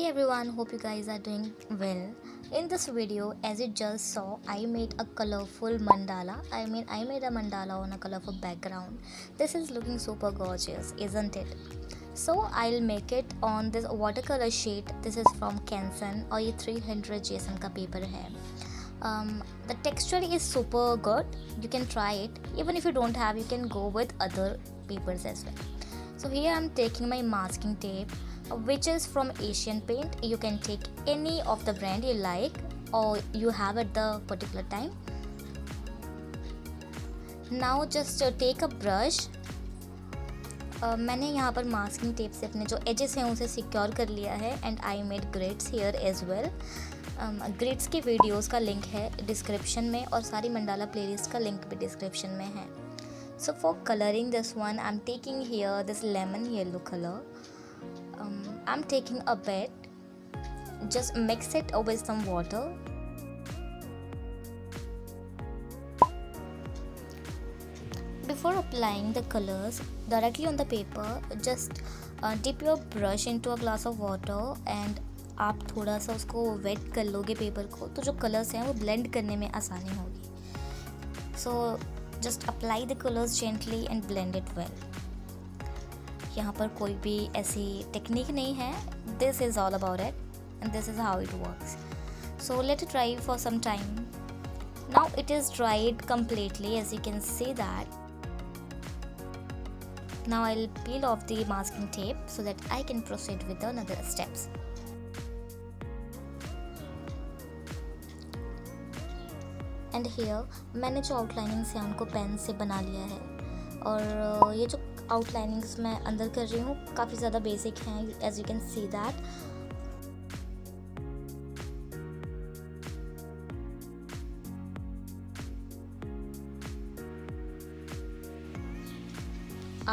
everyone, hope you guys are doing well. In this video, as you just saw, I made a colorful mandala. I made a mandala on a colorful background. This is looking super gorgeous, isn't it? So I'll make it on this watercolor sheet. This is from Canson और ये 300 JSON का paper है. The texture is super good. You can try it. Even if you don't have, you can go with other papers as well. So here I'm taking my masking tape, which is from Asian Paint. You can take any of the brand you like or you have at the particular time. Now just take a brush. मैंने यहाँ पर masking tape से अपने जो edges हैं उसे secure कर लिया है and I made grids here as well. Grids के वीडियोस का लिंक है डिस्क्रिप्शन में और सारी मंडाला प्लेलिस्ट का लिंक भी डिस्क्रिप्शन में है. So for coloring this one, I'm taking here this lemon yellow color. I'm taking a bit, just mix it with some water. Before applying the colors directly on the paper, just dip your brush into a glass of water and आप थोड़ा सा उसको wait कर लोगे paper को तो जो colours हैं वो ब्लेंड करने में आसानी होगी. So just apply the colors gently and blend it well. यहाँ पर कोई भी ऐसी टेक्निक नहीं है. This is all about it and this is how it works. So let it dry for some time. Now it is dried completely, as you can see that. Now I'll peel off the masking tape so that I can proceed with the another steps. And here मैंने जो आउटलाइनिंग्स हैं उनको pen से बना लिया है और ये जो आउटलाइनिंग्स मैं अंदर कर रही हूँ काफ़ी ज़्यादा बेसिक हैं, as you can see that.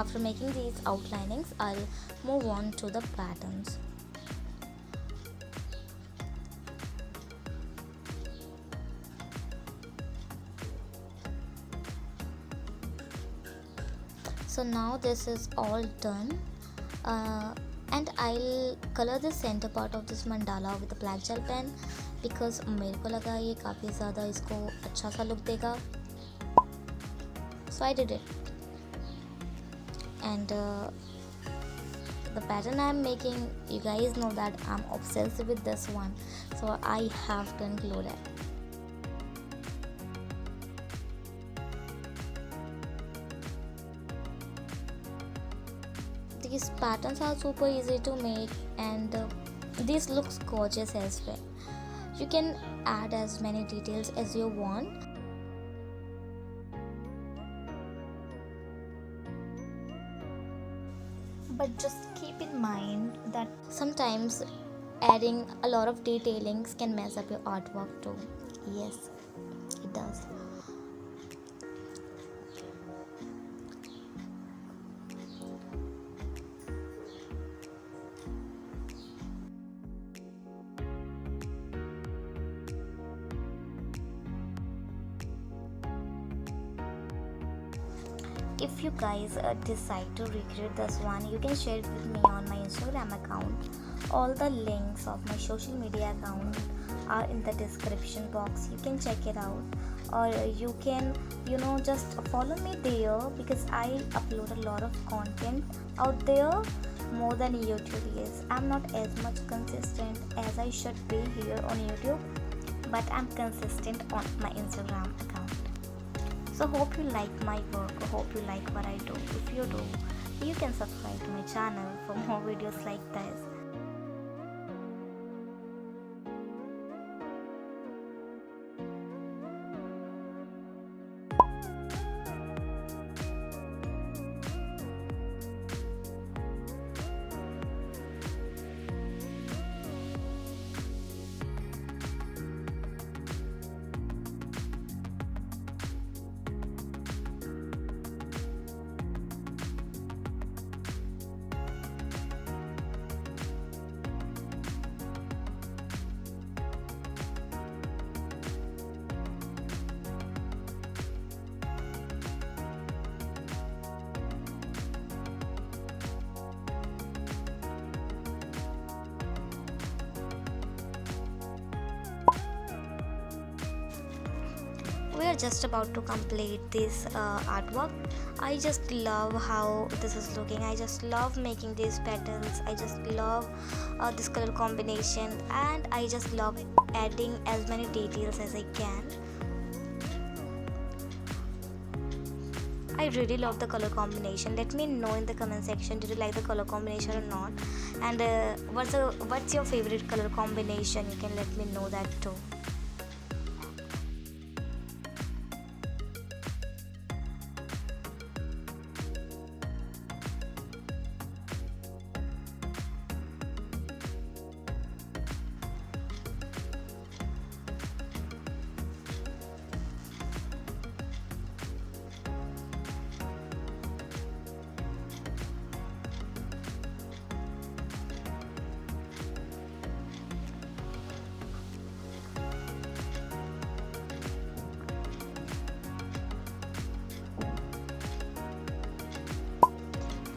After making these outlinings, I'll move on to the patterns. So now this is all done and I'll color the center part of this mandala with a black gel pen because मेरे को लगा ये काफ़ी ज़्यादा इसको अच्छा सा look देगा. So I did it and the pattern I'm making, you guys know that I'm obsessed with this one, so I have to include it. These patterns are super easy to make and this looks gorgeous as well. You can add as many details as you want. But just keep in mind that sometimes adding a lot of detailings can mess up your artwork too. Yes, it does. If you guys decide to recreate this one, you can share it with me on my Instagram account. All the links of my social media account are in the description box. You can check it out or you can just follow me there because I upload a lot of content out there more than YouTube is. I'm not as much consistent as I should be here on YouTube, but I'm consistent on my Instagram account. So hope you like my work, hope you like what I do. If you do, you can subscribe to my channel for more videos like this. just about to complete this artwork. I just love how this is looking. I just love making these petals. I just love this color combination, and I just love adding as many details as I can. I really love the color combination. Let me know in the comment section, did you like the color combination or not, and what's your favorite color combination? You can let me know that too.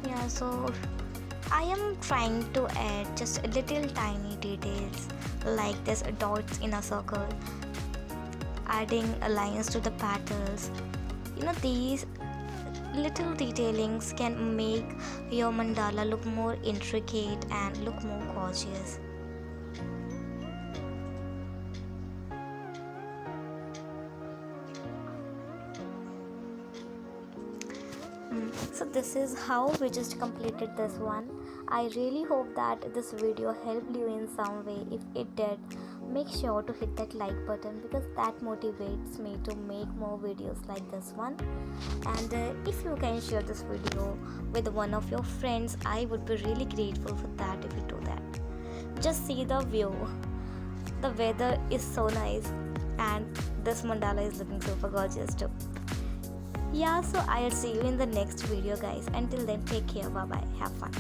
Yeah, so I am trying to add just little tiny details like this dots in a circle, adding lines to the petals. These little detailings can make your mandala look more intricate and look more gorgeous. So this is how we just completed this one. I really hope that this video helped you in some way. If it did, make sure to hit that like button, because that motivates me to make more videos like this one. And if you can share this video with one of your friends, I would be really grateful for that if you do that. Just see the view. The weather is so nice, and this mandala is looking super gorgeous too. Yeah, so I'll see you in the next video, guys. Until then, take care. Bye bye. Have fun.